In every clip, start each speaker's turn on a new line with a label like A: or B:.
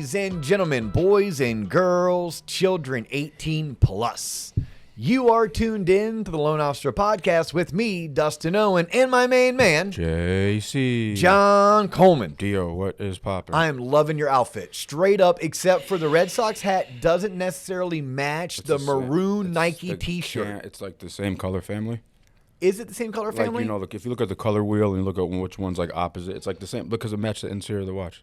A: Ladies and gentlemen, boys and girls, children 18 plus. You are tuned in to the Lone Officer Podcast with me, Dustin Owen, and my main man,
B: JC.
A: John Coleman.
B: Dio, what is poppin'?
A: I am loving your outfit. Straight up, except for the Red Sox hat doesn't necessarily match the maroon Nike t-shirt.
B: It's like the same color family.
A: Is it the same color family?
B: Like, you know, like if you look at the color wheel and you look at which one's like opposite, it's like the same because it matches the interior of the watch.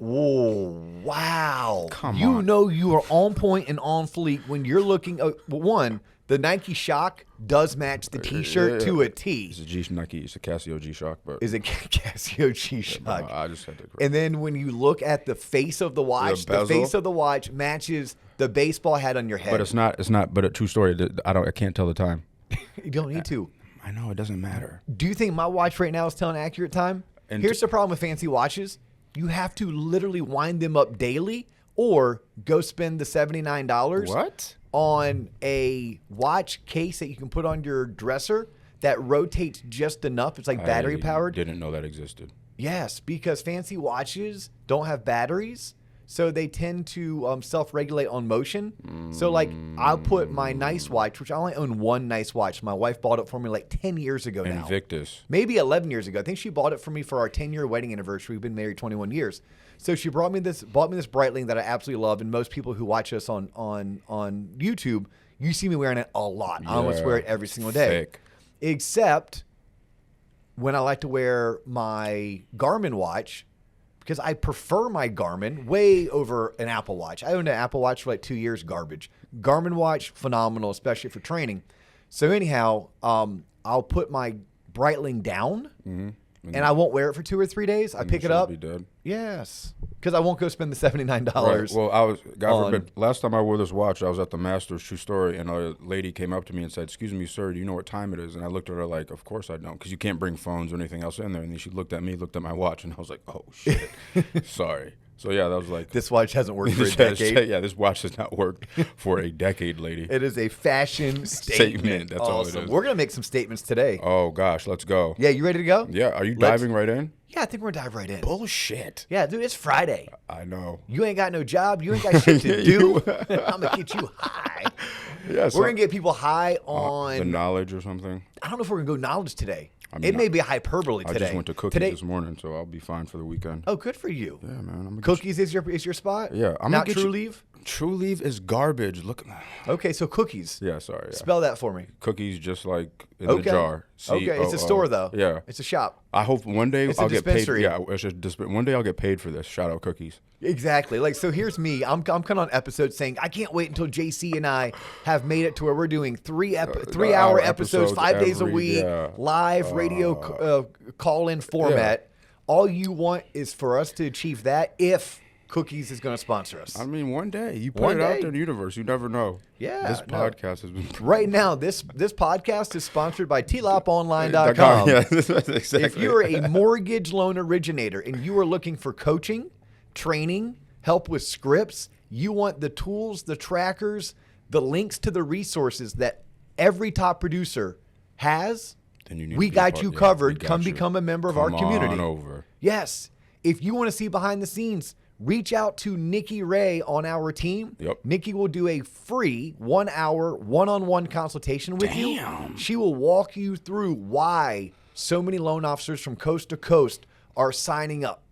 A: Whoa, wow.
B: Come on.
A: You know you are on point and on fleek when you're looking. One, the Nike Shock does match the T-shirt to a T.
B: It's a Nike. It's a Casio G-Shock. But
A: is a Casio G-Shock.
B: Yeah, I just had to correct.
A: And then when you look at the face of the watch, the face of the watch matches the baseball hat on your head.
B: But it's not. But a true story. I can't tell the time.
A: You don't need to.
B: I know, it doesn't matter.
A: Do you think my watch right now is telling accurate time? And here's the problem with fancy watches. You have to literally wind them up daily or go spend the $79 on a watch case that you can put on your dresser that rotates just enough. It's like battery powered.
B: Didn't know that existed.
A: Yes, because fancy watches don't have batteries. So they tend to self-regulate on motion. So, like, I'll put my nice watch, which I only own one nice watch. My wife bought it for me like 10 years ago now.
B: Invictus.
A: Maybe 11 years ago. I think she bought it for me for our 10-year wedding anniversary. We've been married 21 years. So she bought me this Breitling that I absolutely love. And most people who watch us on YouTube, you see me wearing it a lot. I almost wear it every single day.
B: Thick.
A: Except when I like to wear my Garmin watch, because I prefer my Garmin way over an Apple Watch. I owned an Apple Watch for like 2 years, garbage. Garmin watch, phenomenal, especially for training. So anyhow, I'll put my Breitling down, and I won't wear it for 2 or 3 days. I pick it up.
B: Be dead.
A: Yes, because I won't go spend the $79.
B: Right. Well, God forbid, last time I wore this watch, I was at the Masters, true story, and a lady came up to me and said, "Excuse me, sir, do you know what time it is?" And I looked at her like, "Of course I don't, because you can't bring phones or anything else in there." And then she looked at me, looked at my watch, and I was like, "Oh, shit. Sorry." So, yeah, that was like...
A: This watch hasn't worked for a decade.
B: Yeah, this watch has not worked for a decade, lady.
A: It is a fashion statement.
B: That's all it is.
A: We're going to make some statements today.
B: Oh, gosh, let's go.
A: Yeah, you ready to go?
B: Yeah, are you diving right in?
A: Yeah, I think we're going to dive right in.
B: Bullshit.
A: Yeah, dude, it's Friday.
B: I know.
A: You ain't got no job. You ain't got shit to do. I'm going to get you high.
B: Yeah,
A: we're going to get people high on...
B: the knowledge or something.
A: I don't know if we're going to go knowledge today. I mean, it may be a hyperbole today.
B: I just went to Cookies this morning, so I'll be fine for the weekend.
A: Oh, good for you.
B: Yeah, man.
A: Cookies is your spot?
B: Yeah.
A: Not True Leave?
B: True Leave is garbage. Look.
A: Okay, so Cookies.
B: Yeah, sorry. Yeah.
A: Spell that for me.
B: Cookies just like in the jar.
A: Okay, it's a store though.
B: Yeah.
A: It's a shop.
B: I hope one day
A: I'll
B: get paid. Yeah, it's just one day I'll get paid for this. Shout out Cookies.
A: Exactly. Like, so here's me. I'm kind of on episodes saying I can't wait until JC and I have made it to where we're doing 3-hour episodes 5 days a week, live radio call-in format. Yeah. All you want is for us to achieve that if Cookies is going to sponsor us.
B: I mean, one day. You put it out there in the universe. You never know.
A: Yeah.
B: This podcast has been...
A: Right now, this podcast is sponsored by TLOPonline.com.
B: Yeah, exactly.
A: If you're a mortgage loan originator and you are looking for coaching, training, help with scripts, you want the tools, the trackers, the links to the resources that every top producer has, we got you covered. Come become a member of our community.
B: Come on over.
A: Yes. If you want to see behind the scenes, reach out to Nikki Ray on our team.
B: Yep.
A: Nikki will do a free 1-hour one-on-one consultation with you. She will walk you through why so many loan officers from coast to coast are signing up.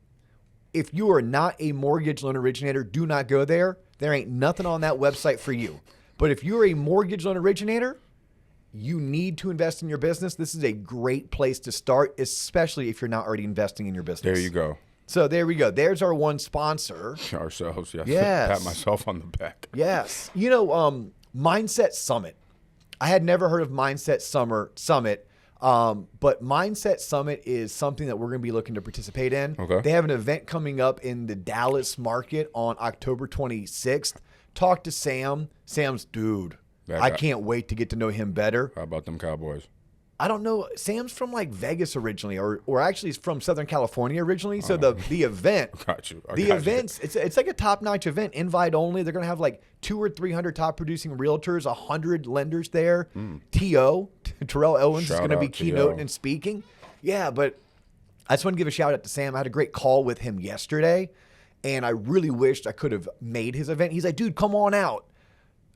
A: If you are not a mortgage loan originator, do not go there. There ain't nothing on that website for you. But if you're a mortgage loan originator, you need to invest in your business. This is a great place to start, especially if you're not already investing in your business.
B: There you go.
A: So there we go. There's our one sponsor.
B: Ourselves, yes.
A: Yes.
B: Pat myself on the back.
A: Yes. You know, Mindset Summit. I had never heard of Mindset Summit, but Mindset Summit is something that we're going to be looking to participate in.
B: Okay.
A: They have an event coming up in the Dallas market on October 26th. Talk to Sam. Sam's dude. I can't wait to get to know him better.
B: How about them Cowboys?
A: I don't know. Sam's from like Vegas originally, or actually he's from Southern California originally. So the event, events, it's like a top-notch event, invite only. They're gonna have like 200 or 300 top producing realtors, 100 lenders there. T.O. Terrell Owens is gonna be keynoting and speaking. Yeah, but I just want to give a shout out to Sam. I had a great call with him yesterday, And I really wished I could have made his event. He's like, dude, come on out.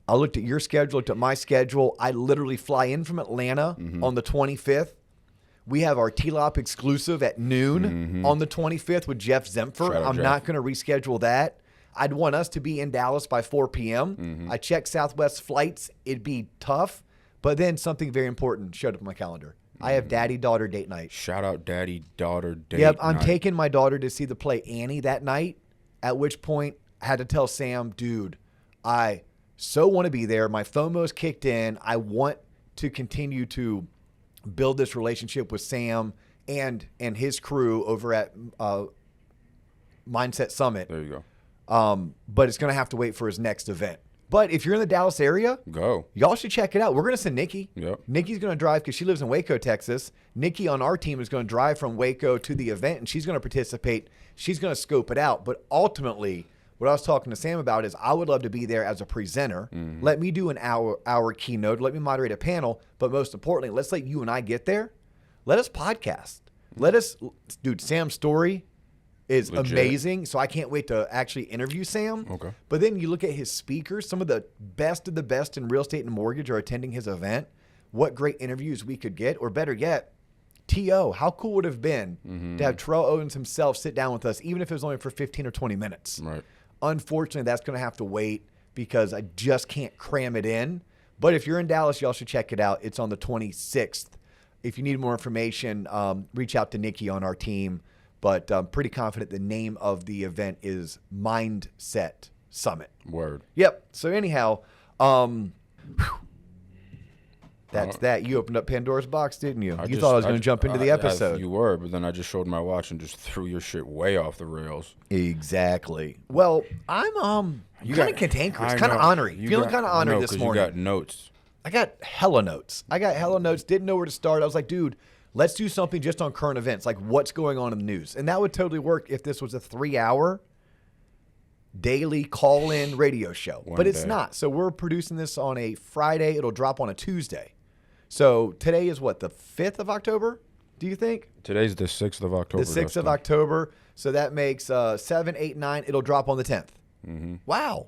A: I looked at your schedule, looked at my schedule. I literally fly in from Atlanta on the 25th. We have our TLOP exclusive at noon on the 25th with Jeff Zempfer. I'm not going to reschedule that. I'd want us to be in Dallas by 4 p.m. I checked Southwest flights. It'd be tough. But then something very important showed up on my calendar. I have daddy-daughter date night.
B: Shout out daddy-daughter date night.
A: Yep, I'm taking my daughter to see the play Annie that night, at which point I had to tell Sam, dude, I so want to be there. My FOMO's kicked in. I want to continue to build this relationship with Sam and his crew over at Mindset Summit.
B: There you
A: go. But it's going to have to wait for his next event. But if you're in the Dallas area, y'all should check it out. We're going to send Nikki.
B: Yep.
A: Nikki's going to drive because she lives in Waco, Texas. Nikki on our team is going to drive from Waco to the event, and she's going to participate. She's going to scope it out. But ultimately, what I was talking to Sam about is I would love to be there as a presenter. Let me do an hour keynote. Let me moderate a panel. But most importantly, let's let you and I get there. Let us podcast. Let us, dude, Sam's story is legit. Amazing. So I can't wait to actually interview Sam.
B: Okay.
A: But then you look at his speakers. Some of the best in real estate and mortgage are attending his event. What great interviews we could get. Or better yet, T.O. How cool would it have been to have Terrell Owens himself sit down with us, even if it was only for 15 or 20 minutes.
B: Right.
A: Unfortunately, that's going to have to wait because I just can't cram it in. But if you're in Dallas, y'all should check it out. It's on the 26th. If you need more information, reach out to Nikki on our team. But I'm pretty confident the name of the event is Mindset Summit.
B: Word.
A: Yep. So anyhow, that's that. You opened up Pandora's box, didn't you? You thought I was going to jump into the episode.
B: You were, but then I just showed my watch and just threw your shit way off the rails.
A: Exactly. Well, I'm kind of cantankerous, kind of ornery. Feeling kind of honored this morning.
B: You got notes.
A: I got hella notes. Didn't know where to start. I was like, dude, let's do something just on current events, like what's going on in the news. And that would totally work if this was a 3-hour daily call-in radio show. But it's not. So we're producing this on a Friday. It'll drop on a Tuesday. So today is what, the 5th of October, do you think?
B: Today's the 6th of October.
A: The 6th of October. So that makes 7, 8, 9. It'll drop on the 10th. Wow.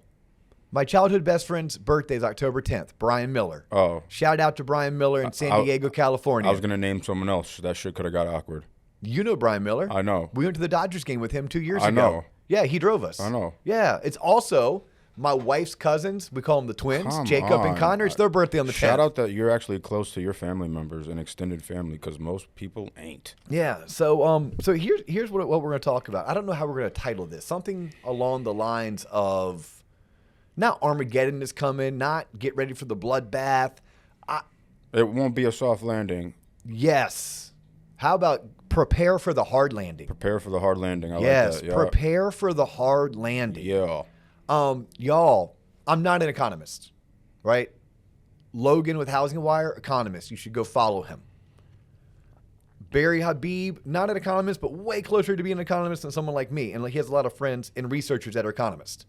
A: My childhood best friend's birthday is October 10th, Brian Miller.
B: Oh.
A: Shout out to Brian Miller in San Diego, California.
B: I was going to name someone else. That shit could have got awkward.
A: You know Brian Miller.
B: I know.
A: We went to the Dodgers game with him 2 years ago.
B: I know.
A: Yeah, he drove us.
B: I know.
A: Yeah, it's also my wife's cousins. We call them the twins, Jacob and Connor. It's their birthday on the 10th.
B: Shout out that you're actually close to your family members and extended family because most people ain't.
A: Yeah, so here's what we're going to talk about. I don't know how we're going to title this. Something along the lines of not Armageddon is coming, not get ready for the bloodbath.
B: It won't be a soft landing.
A: Yes. How about prepare for the hard landing?
B: Prepare for the hard landing. I like that.
A: Yes, prepare for the hard landing.
B: Yeah.
A: Y'all, I'm not an economist, right? Logan with Housing Wire, economist. You should go follow him. Barry Habib, not an economist, but way closer to being an economist than someone like me. And he has a lot of friends and researchers that are economists.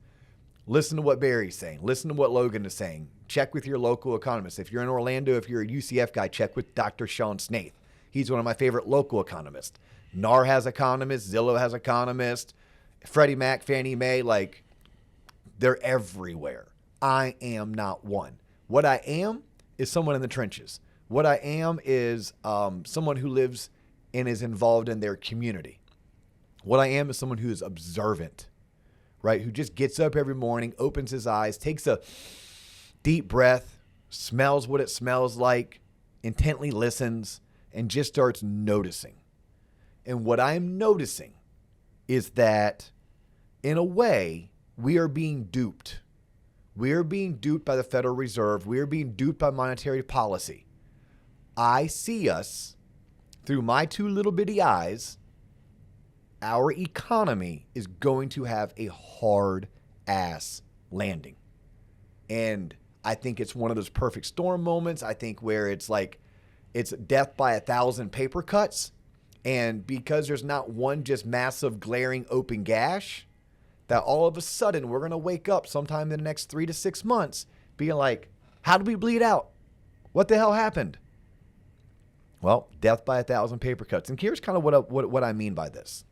A: Listen to what Barry's saying. Listen to what Logan is saying. Check with your local economist. If you're in Orlando, if you're a UCF guy, check with Dr. Sean Snaith. He's one of my favorite local economists. NAR has economists. Zillow has economists. Freddie Mac, Fannie Mae, like, they're everywhere. I am not one. What I am is someone in the trenches. What I am is someone who lives and is involved in their community. What I am is someone who is observant, right? Who just gets up every morning, opens his eyes, takes a deep breath, smells what it smells like, intently listens, and just starts noticing. And what I'm noticing is that, in a way, we are being duped. We are being duped by the Federal Reserve. We are being duped by monetary policy. I see us, through my two little bitty eyes, our economy is going to have a hard-ass landing. And I think it's one of those perfect storm moments. I think where it's like, it's death by 1,000 paper cuts. And because there's not one just massive glaring open gash, that all of a sudden we're going to wake up sometime in the next 3 to 6 months being like, how did we bleed out? What the hell happened? Well, death by 1,000 paper cuts. And here's kind of what I mean by this.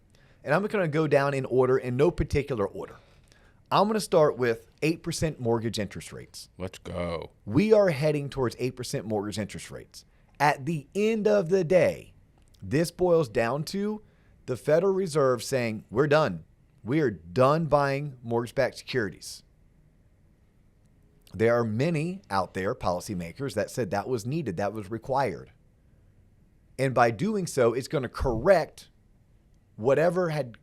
A: And I'm going to go down in order, in no particular order. I'm going to start with 8% mortgage interest rates.
B: Let's go.
A: We are heading towards 8% mortgage interest rates. At the end of the day, this boils down to the Federal Reserve saying, we're done. We are done buying mortgage-backed securities. There are many out there, policymakers, that said that was needed, that was required. And by doing so, it's going to correct whatever had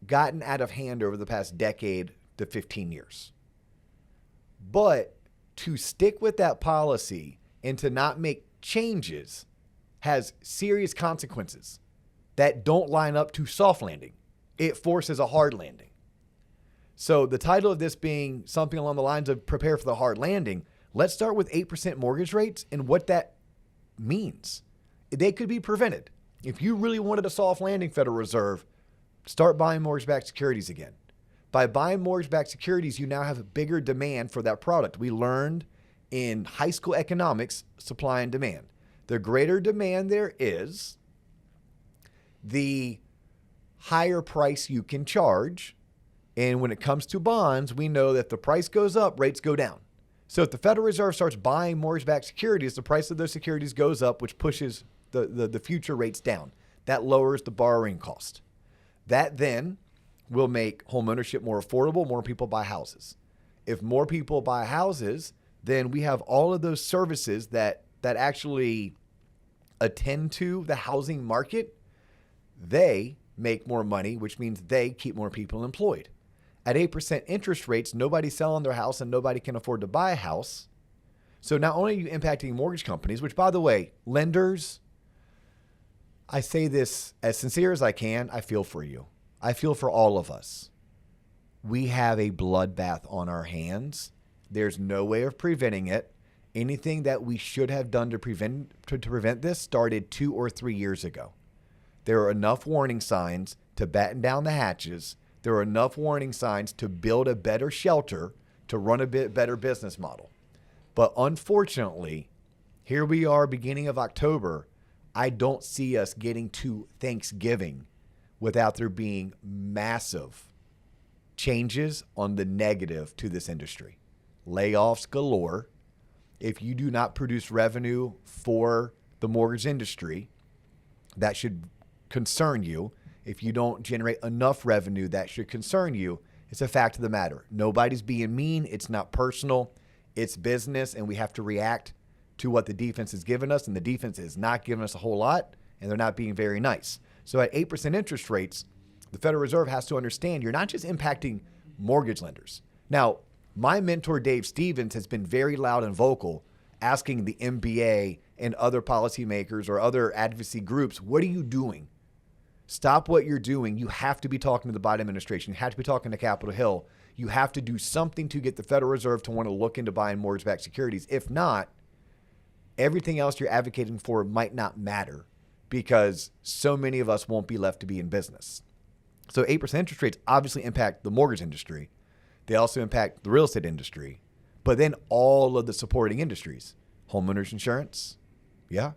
A: gotten out of hand over the past decade to 15 years. But to stick with that policy and to not make changes has serious consequences that don't line up to soft landing. It forces a hard landing. So the title of this being something along the lines of prepare for the hard landing, let's start with 8% mortgage rates and what that means. They could be prevented. If you really wanted a soft landing, Federal Reserve, start buying mortgage-backed securities again. By buying mortgage-backed securities, you now have a bigger demand for that product. We learned in high school economics, supply and demand. The greater demand there is, the higher price you can charge. And when it comes to bonds, we know that if the price goes up, rates go down. So if the Federal Reserve starts buying mortgage-backed securities, the price of those securities goes up, which pushes the future rates down. That lowers the borrowing cost. That then will make home ownership more affordable, more people buy houses. If more people buy houses, then we have all of those services that actually attend to the housing market. They make more money, which means they keep more people employed. At 8% interest rates, nobody's selling their house and nobody can afford to buy a house. So not only are you impacting mortgage companies, which, by the way, lenders, I say this as sincere as I can, I feel for you. I feel for all of us. We have a bloodbath on our hands. There's no way of preventing it. Anything that we should have done to prevent this started 2 or 3 years ago. There are enough warning signs to batten down the hatches. There are enough warning signs to build a better shelter, to run a bit better business model. But unfortunately, here we are, beginning of October. I don't see us getting to Thanksgiving without there being massive changes on the negative to this industry. Layoffs galore. If you do not produce revenue for the mortgage industry, that should concern you. If you don't generate enough revenue, that should concern you. It's a fact of the matter. Nobody's being mean. It's not personal. It's business, and we have to react to what the defense has given us, and the defense is not giving us a whole lot, and they're not being very nice. So at 8% interest rates, the Federal Reserve has to understand you're not just impacting mortgage lenders. Now, my mentor, Dave Stevens, has been very loud and vocal asking the MBA and other policymakers or other advocacy groups, what are you doing? Stop what you're doing. You have to be talking to the Biden administration. You have to be talking to Capitol Hill. You have to do something to get the Federal Reserve to want to look into buying mortgage-backed securities. If not, everything else you're advocating for might not matter because so many of us won't be left to be in business. So 8% interest rates obviously impact the mortgage industry. They also impact the real estate industry, but then all of the supporting industries, homeowners insurance, yeah,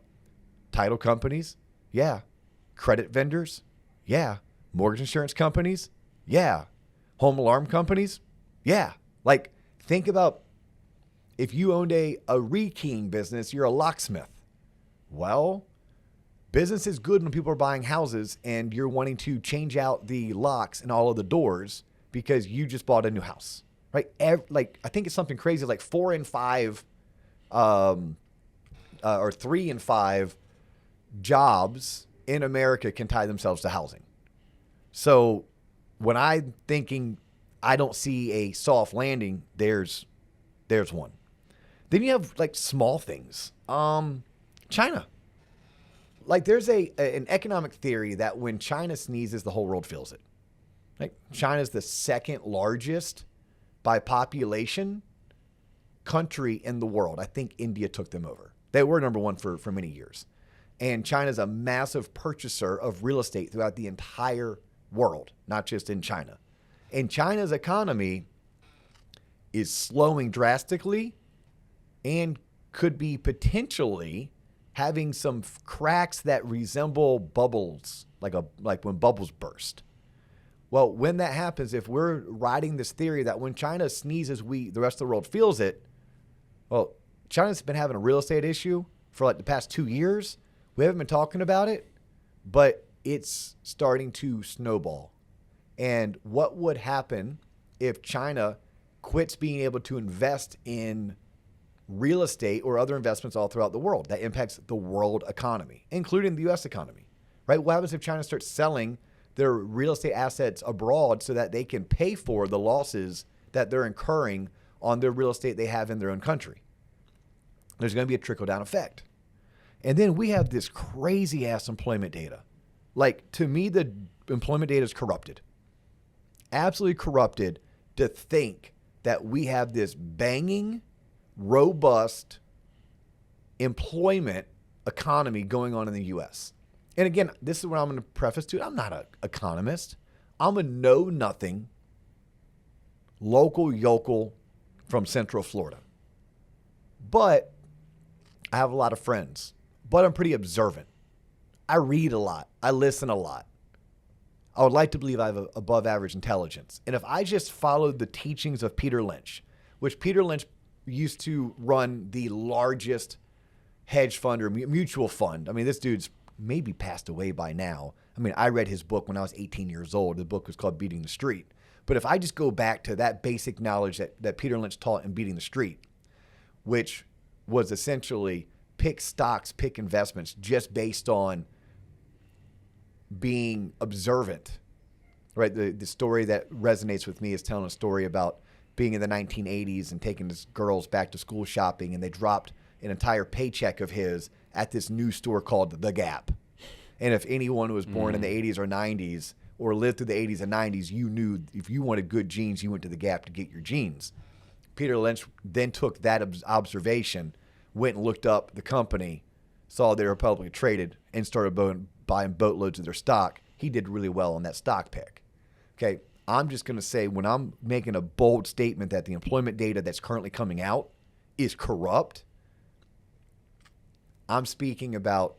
A: title companies, yeah, credit vendors, yeah, mortgage insurance companies, yeah, home alarm companies, yeah. Like, think about if you owned a rekeying business, you're a locksmith. Well, business is good when people are buying houses and you're wanting to change out the locks and all of the doors because you just bought a new house, right? I think it's something crazy like 4 in 5 or 3 in 5 jobs in America can tie themselves to housing. So when I'm thinking I don't see a soft landing, there's one. Then you have like small things. China. Like there's an economic theory that when China sneezes, the whole world feels it. Like China's the second largest by population country in the world. I think India took them over. They were number one for many years. And China's a massive purchaser of real estate throughout the entire world, not just in China. And China's economy is slowing drastically and could be potentially having some cracks that resemble bubbles, like when bubbles burst. Well, when that happens, if we're riding this theory that when China sneezes, the rest of the world feels it. Well, China's been having a real estate issue for like the past 2 years. We haven't been talking about it, but it's starting to snowball. And what would happen if China quits being able to invest in real estate or other investments all throughout the world? That impacts the world economy, including the U.S. economy, right? What happens if China starts selling their real estate assets abroad so that they can pay for the losses that they're incurring on their real estate they have in their own country? There's going to be a trickle-down effect. And then we have this crazy-ass employment data. Like, to me, the employment data is corrupted. Absolutely corrupted to think that we have this banging, robust employment economy going on in the U.S. And again, this is what I'm going to preface to. I'm not an economist. I'm a know-nothing local yokel from Central Florida. But I have a lot of friends. But I'm pretty observant. I read a lot. I listen a lot. I would like to believe I have above average intelligence. And if I just followed the teachings of Peter Lynch, which Peter Lynch used to run the largest hedge fund or mutual fund. I mean, this dude's maybe passed away by now. I mean, I read his book when I was 18 years old. The book was called Beating the Street. But if I just go back to that basic knowledge that Peter Lynch taught in Beating the Street, which was essentially pick stocks, pick investments just based on being observant, right? The story that resonates with me is telling a story about being in the 1980s and taking his girls back to school shopping, and they dropped an entire paycheck of his at this new store called The Gap. And if anyone was born in the 80s or 90s or lived through the 80s and 90s, you knew if you wanted good jeans, you went to The Gap to get your jeans. Peter Lynch then took that observation, went and looked up the company, saw they were publicly traded, and started buying boatloads of their stock. He did really well on that stock pick. Okay, I'm just going to say when I'm making a bold statement that the employment data that's currently coming out is corrupt, I'm speaking about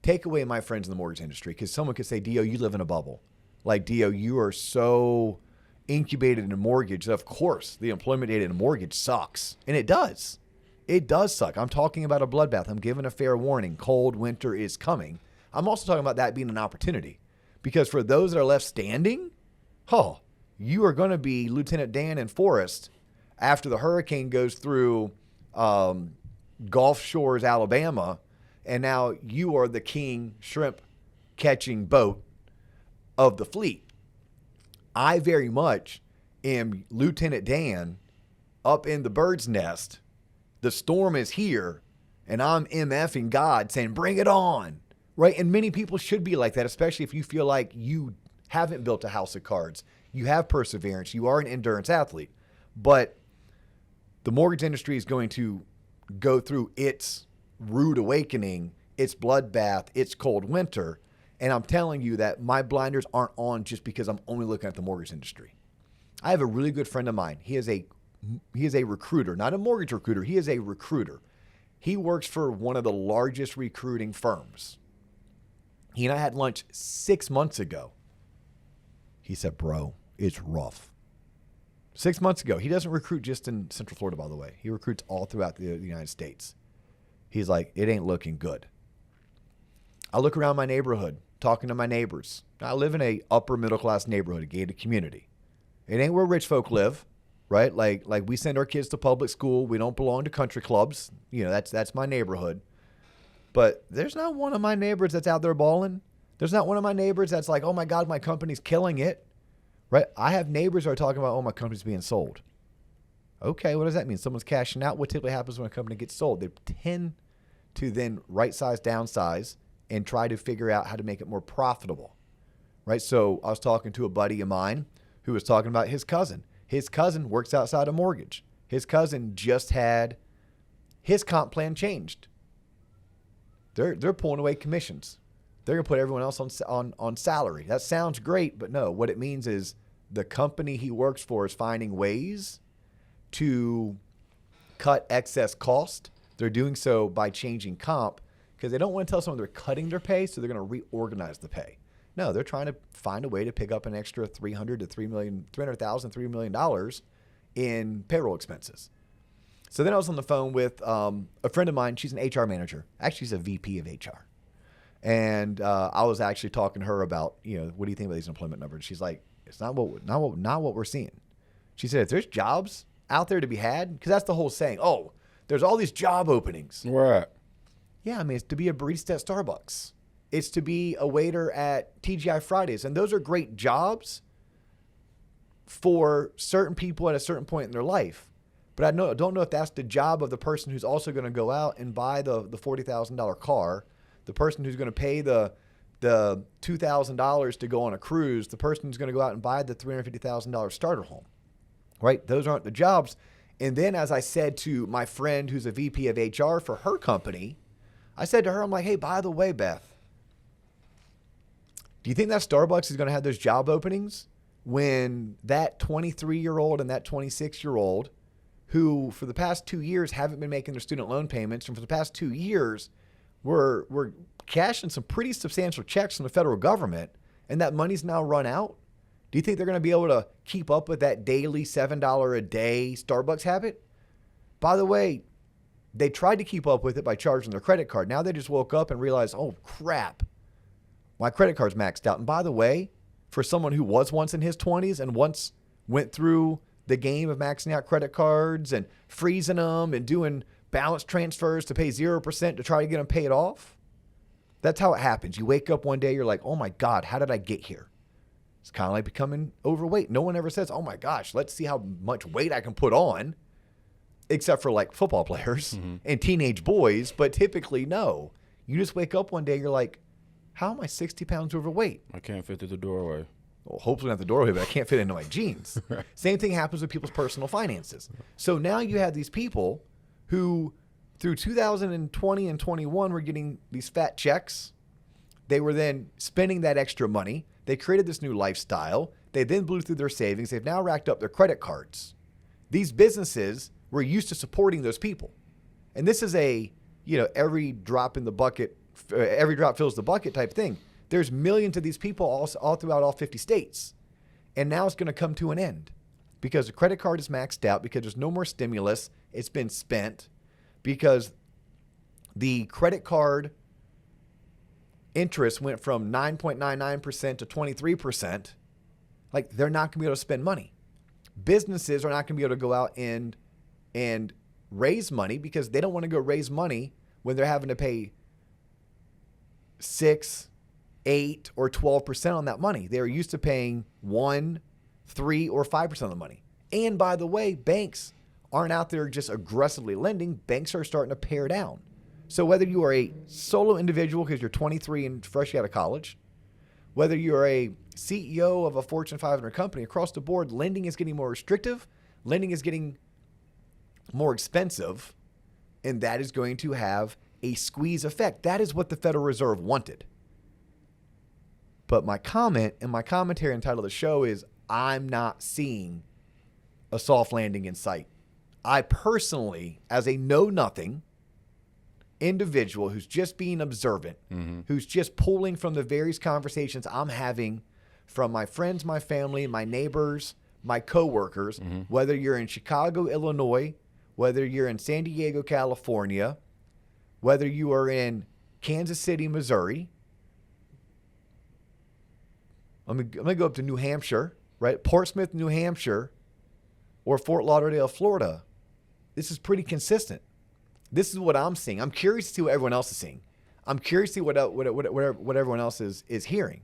A: take away my friends in the mortgage industry, because someone could say, Dio, you live in a bubble. Like, Dio, you are so incubated in a mortgage that, of course, the employment data in a mortgage sucks. And it does. It does suck. I'm talking about a bloodbath. I'm giving a fair warning. Cold winter is coming. I'm also talking about that being an opportunity, because for those that are left standing, you are going to be Lieutenant Dan and Forrest after the hurricane goes through Gulf Shores, Alabama, and now you are the king shrimp catching boat of the fleet. I very much am Lieutenant Dan up in the bird's nest. The storm is here, and I'm MFing God saying, bring it on, right? And many people should be like that, especially if you feel like you haven't built a house of cards. You have perseverance. You are an endurance athlete. But the mortgage industry is going to go through its rude awakening, its bloodbath, its cold winter. And I'm telling you that my blinders aren't on just because I'm only looking at the mortgage industry. I have a really good friend of mine. He is a recruiter, not a mortgage recruiter. He is a recruiter. He works for one of the largest recruiting firms. He and I had lunch 6 months ago. He said, bro, it's rough. 6 months ago. He doesn't recruit just in Central Florida, by the way. He recruits all throughout the United States. He's like, it ain't looking good. I look around my neighborhood, talking to my neighbors. I live in a upper middle class neighborhood, a gated community. It ain't where rich folk live, right? Like we send our kids to public school. We don't belong to country clubs. You know, that's my neighborhood. But there's not one of my neighbors that's out there balling. There's not one of my neighbors that's like, oh my God, my company's killing it, right? I have neighbors who are talking about, oh, my company's being sold. Okay, what does that mean? Someone's cashing out. What typically happens when a company gets sold? They tend to then right size, downsize, and try to figure out how to make it more profitable, right? So I was talking to a buddy of mine who was talking about his cousin. His cousin works outside a mortgage. His cousin just had his comp plan changed. They're pulling away commissions. They're going to put everyone else on salary. That sounds great, but no. What it means is the company he works for is finding ways to cut excess cost. They're doing so by changing comp because they don't want to tell someone they're cutting their pay, so they're going to reorganize the pay. No, they're trying to find a way to pick up an extra $300,000 $3 million in payroll expenses. So then I was on the phone with a friend of mine. She's an HR manager. Actually, she's a VP of HR. And I was actually talking to her about, what do you think about these employment numbers? She's like, it's not what we're seeing. She said, if there's jobs out there to be had, because that's the whole saying. Oh, there's all these job openings.
B: Where at?
A: Yeah, I mean, it's to be a barista at Starbucks. It's to be a waiter at TGI Fridays. And those are great jobs for certain people at a certain point in their life. But I don't know if that's the job of the person who's also going to go out and buy the $40,000 car, the person who's going to pay the $2,000 to go on a cruise, the person who's going to go out and buy the $350,000 starter home, right? Those aren't the jobs. And then as I said to my friend who's a VP of HR for her company, I said to her, I'm like, hey, by the way, Beth, do you think that Starbucks is going to have those job openings when that 23-year-old and that 26-year-old who for the past 2 years haven't been making their student loan payments, and for the past 2 years were cashing some pretty substantial checks from the federal government, and that money's now run out? Do you think they're going to be able to keep up with that daily $7 a day Starbucks habit? By the way, they tried to keep up with it by charging their credit card. Now they just woke up and realized, oh, crap, my credit card's maxed out. And by the way, for someone who was once in his 20s and once went through the game of maxing out credit cards and freezing them and doing balance transfers to pay 0% to try to get them paid off, that's how it happens. You wake up one day, you're like, oh my God, how did I get here? It's kind of like becoming overweight. No one ever says, oh my gosh, let's see how much weight I can put on, except for like football players and teenage boys. But typically, no. You just wake up one day, you're like, how am I 60 pounds overweight?
B: I can't fit through the doorway.
A: Well, hopefully not the doorway, but I can't fit into my jeans.
B: Right.
A: Same thing happens with people's personal finances. So now you have these people who through 2020 and 21 were getting these fat checks. They were then spending that extra money. They created this new lifestyle. They then blew through their savings. They've now racked up their credit cards. These businesses were used to supporting those people. And this is a, every drop in the bucket, every drop fills the bucket type thing. There's millions of these people all throughout all 50 states. And now it's going to come to an end because the credit card is maxed out, because there's no more stimulus. It's been spent, because the credit card interest went from 9.99% to 23%. Like, they're not going to be able to spend money. Businesses are not going to be able to go out and raise money, because they don't want to go raise money when they're having to pay 6, 8, or 12% on that money. They're used to paying 1, 3, or 5% of the money. And by the way, banks aren't out there just aggressively lending. Banks are starting to pare down. So whether you are a solo individual because you're 23 and fresh out of college, whether you're a CEO of a Fortune 500 company, across the board, lending is getting more restrictive. Lending is getting more expensive, and that is going to have a squeeze effect. That is what the Federal Reserve wanted. But my comment and my commentary and title of the show is, I'm not seeing a soft landing in sight. I personally, as a know-nothing individual who's just being observant, who's just pulling from the various conversations I'm having from my friends, my family, my neighbors, my coworkers, whether you're in Chicago, Illinois, whether you're in San Diego, California, whether you are in Kansas City, Missouri. I'm going to go up to New Hampshire, right? Portsmouth, New Hampshire, or Fort Lauderdale, Florida. This is pretty consistent. This is what I'm seeing. I'm curious to see what everyone else is seeing. I'm curious to see what everyone else is hearing.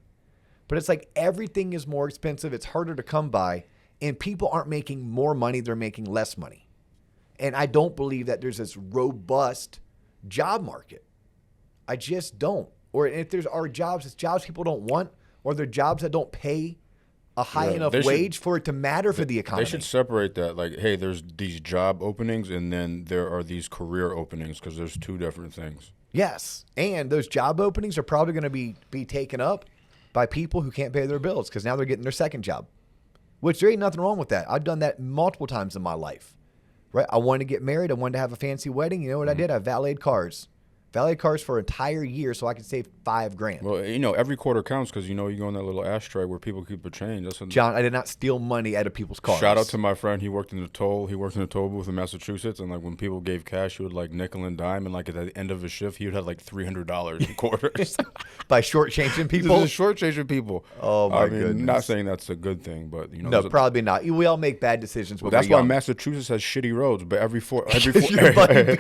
A: But it's like everything is more expensive. It's harder to come by. And people aren't making more money. They're making less money. And I don't believe that there's this robust job market. I just don't. Or if there's are jobs, it's jobs people don't want, or they're jobs that don't pay a high enough wage for it to matter for the economy.
B: They should separate that. Like, hey, there's these job openings, and then there are these career openings, because there's two different things.
A: Yes. And those job openings are probably going to be taken up by people who can't pay their bills, because now they're getting their second job, which there ain't nothing wrong with that. I've done that multiple times in my life, right? I wanted to get married. I wanted to have a fancy wedding. You know what I did? I valeted cars Valet cars for an entire year so I can save $5,000.
B: Well, every quarter counts because, you go in that little ashtray where people keep the change.
A: John, I did not steal money out of people's cars.
B: Shout out to my friend. He worked in the toll booth in Massachusetts. And, like, when people gave cash, he would, like, nickel and dime. And, like, at the end of his shift, he would have, like, $300 in quarters.
A: By shortchanging people?
B: Just shortchanging people.
A: Oh, my goodness.
B: Not saying that's a good thing, but,
A: No, probably not. We all make bad decisions when
B: that's
A: we're young.
B: why Massachusetts has shitty roads, but every four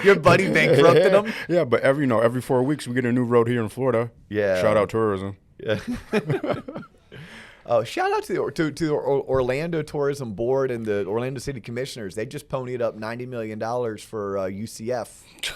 A: your buddy bankrupted them?
B: Yeah, but every 4 weeks we get a new road here in Florida.
A: Yeah.
B: Shout out tourism.
A: Yeah. Shout out to the Orlando Tourism Board and the Orlando City Commissioners. They just ponied up $90 million for UCF.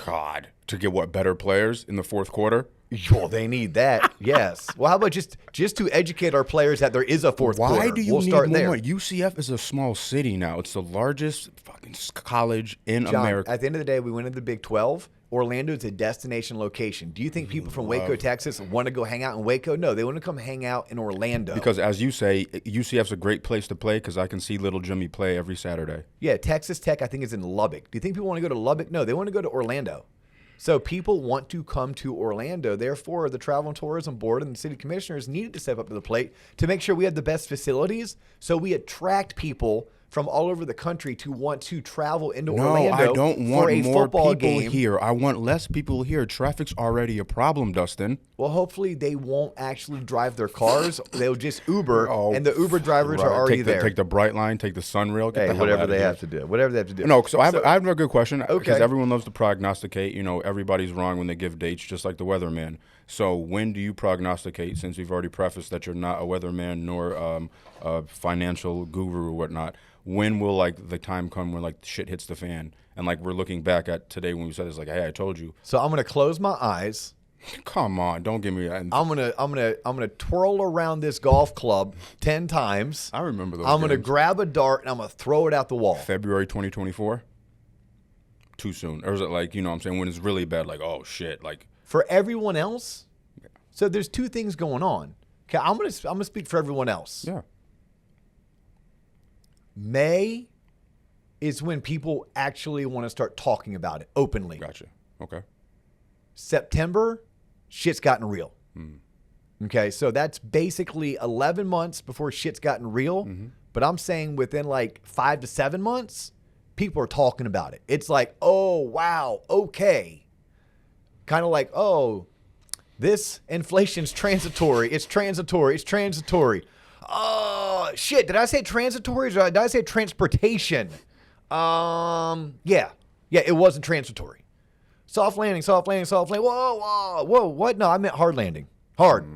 B: God, to get what, better players in the fourth quarter?
A: Well, they need that. Yes. Well, how about just to educate our players that there is a fourth quarter?
B: Why do you
A: we'll
B: need
A: start
B: more?
A: there.
B: UCF is a small city now. It's the largest fucking college in
A: John,
B: America.
A: At the end of the day, we went into the Big 12. Orlando is a destination location. Do you think people from Waco, Texas want to go hang out in Waco? No, they want to come hang out in Orlando.
B: Because, as you say, UCF's a great place to play because I can see little Jimmy play every Saturday.
A: Yeah, Texas Tech, I think, is in Lubbock. Do you think people want to go to Lubbock? No, they want to go to Orlando. So people want to come to Orlando. Therefore, the Travel and Tourism Board and the city commissioners needed to step up to the plate to make sure we had the best facilities so we attract people from all over the country to want to travel into Orlando
B: I don't want
A: for a
B: more
A: football
B: people
A: game.
B: here. I want less people here. Traffic's already a problem, Dustin.
A: Well, hopefully they won't actually drive their cars. They'll just Uber, and the Uber drivers are already there.
B: Take the Bright Line, take the Sunrail. Get the hell
A: whatever
B: out of
A: they
B: here.
A: have to do. Whatever they have to do.
B: No, so I have a good question.
A: Okay.
B: Because everyone loves to prognosticate. Everybody's wrong when they give dates, just like the weatherman. So when do you prognosticate, since we've already prefaced that you're not a weatherman nor a financial guru or whatnot, when will, like, the time come when, like, shit hits the fan? And, like, we're looking back at today when we said this, like, hey, I told you.
A: So I'm going to close my eyes.
B: Come on, don't give me that.
A: I'm gonna twirl around this golf club 10 times.
B: I remember those.
A: I'm gonna grab a dart and I'm gonna throw it out the wall.
B: February 2024. Too soon, or is it like, what I'm saying, when it's really bad, like, oh shit, like
A: for everyone else? Yeah. So there's two things going on. Okay, I'm gonna speak for everyone else.
B: Yeah.
A: May is when people actually want to start talking about it openly.
B: Gotcha. Okay.
A: September, shit's gotten real. Okay, so that's basically 11 months before shit's gotten real. But I'm saying within like 5 to 7 months, people are talking about it. It's like, oh, wow, okay. Kind of like, oh, this inflation's transitory. It's transitory. It's transitory. Oh, shit. Did I say transitory or did I say transportation? Yeah, it wasn't transitory. Soft landing, soft landing, soft landing. Whoa, what? No, I meant hard landing. Hard.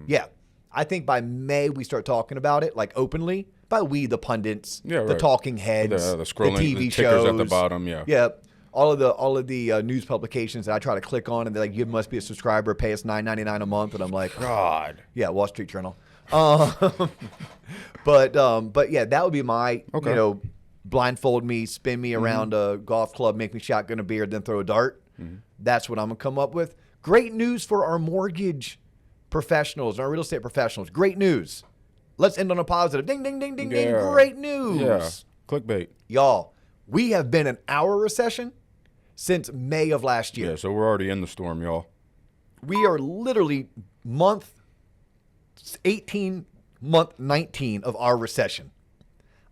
A: Yeah. I think by May we start talking about it, like openly. By we, the pundits, the talking heads,
B: the scrolling,
A: the TV
B: the
A: shows
B: at the bottom. Yeah.
A: Yeah. All of the news publications that I try to click on, and they're like, you must be a subscriber, pay us $9.99 a month, and I'm like,
B: God.
A: Yeah, Wall Street Journal. But yeah, that would be my, blindfold me, spin me around a golf club, make me shotgun a beer, then throw a dart. That's what I'm gonna come up with. Great news for our mortgage professionals and our real estate professionals. Great news. Let's end on a positive. Ding, ding, ding, ding, ding. Great news.
B: Yeah. Clickbait.
A: Y'all, we have been in our recession since May of last year.
B: Yeah, so we're already in the storm, y'all.
A: We are literally month 18, month 19 of our recession.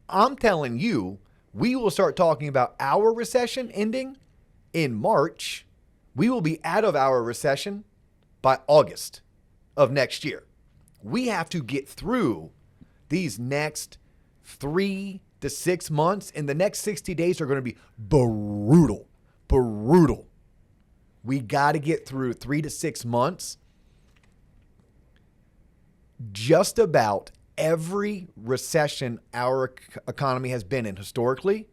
A: I'm telling you, we will start talking about our recession ending in March. We will be out of our recession by August of next year. We have to get through these next 3 to 6 months, and the next 60 days are going to be brutal. We got to get through 3 to 6 months. Just about every recession our economy has been in historically,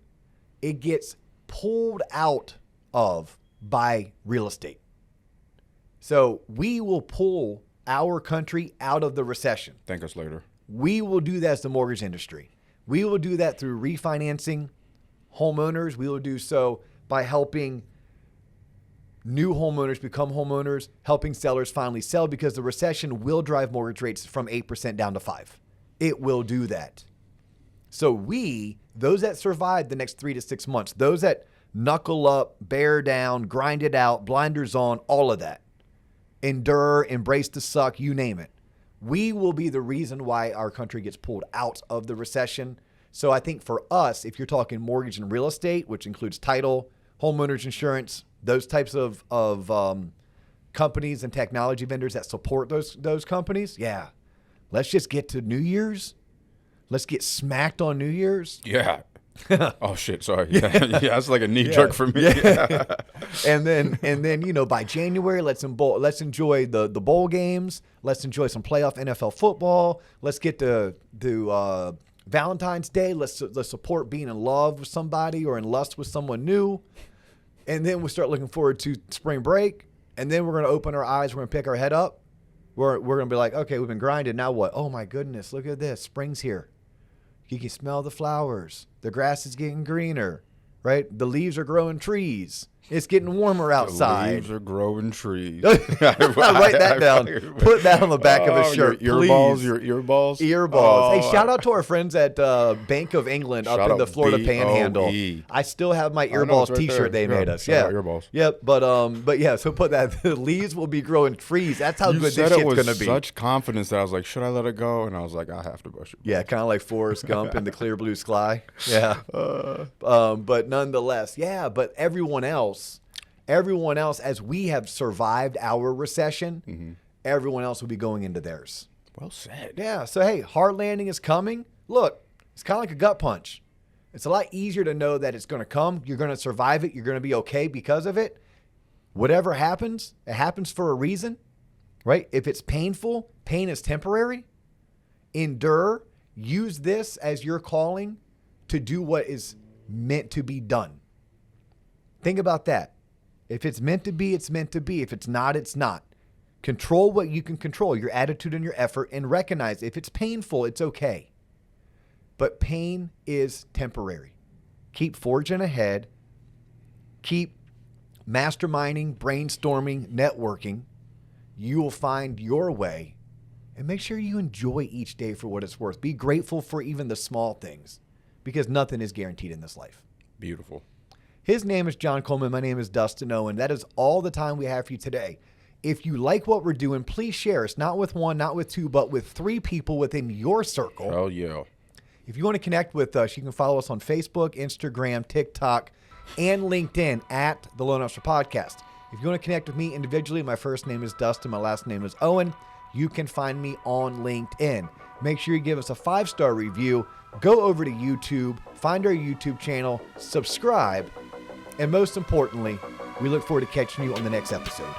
A: it gets pulled out of by real estate. So we will pull our country out of the recession.
B: Thank us later.
A: We will do that as the mortgage industry. We will do that through refinancing homeowners. We will do so by helping new homeowners become homeowners, helping sellers finally sell, because the recession will drive mortgage rates from 8% down to 5%. It will do that. So those that survive the next 3 to 6 months, those that knuckle up, bear down, grind it out, blinders on, all of that. Endure, embrace the suck, you name it. We will be the reason why our country gets pulled out of the recession. So I think for us, if you're talking mortgage and real estate, which includes title, homeowners insurance, those types of companies and technology vendors that support those companies, yeah. Let's just get to New Year's. Let's get smacked on New Year's.
B: Yeah. Oh shit! Sorry. Yeah, that's like a knee jerk for me.
A: Yeah. and then by January, let's enjoy the bowl games. Let's enjoy some playoff NFL football. Let's get to Valentine's Day. Let's support being in love with somebody or in lust with someone new. And then we'll start looking forward to spring break. And then we're gonna open our eyes. We're gonna pick our head up. We're gonna be like, okay, we've been grinding. Now what? Oh my goodness! Look at this. Spring's here. You can smell the flowers. The grass is getting greener, right? The leaves are growing trees. It's getting warmer outside.
B: The leaves are growing trees.
A: Write that down. Put that on the back of a shirt,
B: your
A: please.
B: Your earballs?
A: Earballs.
B: Oh,
A: hey, shout out to our friends at Bank of England up in the Florida Panhandle. I still have my earballs right T-shirt they made us. Yeah,
B: earballs.
A: Yep. But yeah. So put that. The leaves will be growing trees. That's how good this shit's gonna be.
B: You said it with such confidence that I was like, should I let it go? And I was like, I have to brush it.
A: Yeah, kind of like Forrest Gump in the clear blue sky. Yeah. But nonetheless, yeah. But everyone else, as we have survived our recession, everyone else will be going into theirs.
B: Well said.
A: Yeah. So, hey, hard landing is coming. Look, it's kind of like a gut punch. It's a lot easier to know that it's going to come. You're going to survive it. You're going to be okay because of it. Whatever happens, it happens for a reason, right? If it's painful, pain is temporary. Endure. Use this as your calling to do what is meant to be done. Think about that. If it's meant to be, it's meant to be. If it's not, it's not. Control what you can control, your attitude and your effort, and recognize if it's painful, it's okay. But pain is temporary. Keep forging ahead. Keep masterminding, brainstorming, networking. You will find your way. And make sure you enjoy each day for what it's worth. Be grateful for even the small things, because nothing is guaranteed in this life.
B: Beautiful.
A: His name is John Coleman. My name is Dustin Owen. That is all the time we have for you today. If you like what we're doing, please share us, not with one, not with two, but with 3 people within your circle.
B: Oh, yeah.
A: If you want to connect with us, you can follow us on Facebook, Instagram, TikTok, and LinkedIn at The Loan Officer Podcast. If you want to connect with me individually, my first name is Dustin. My last name is Owen. You can find me on LinkedIn. Make sure you give us a 5-star review. Go over to YouTube, find our YouTube channel, subscribe, and most importantly, we look forward to catching you on the next episode.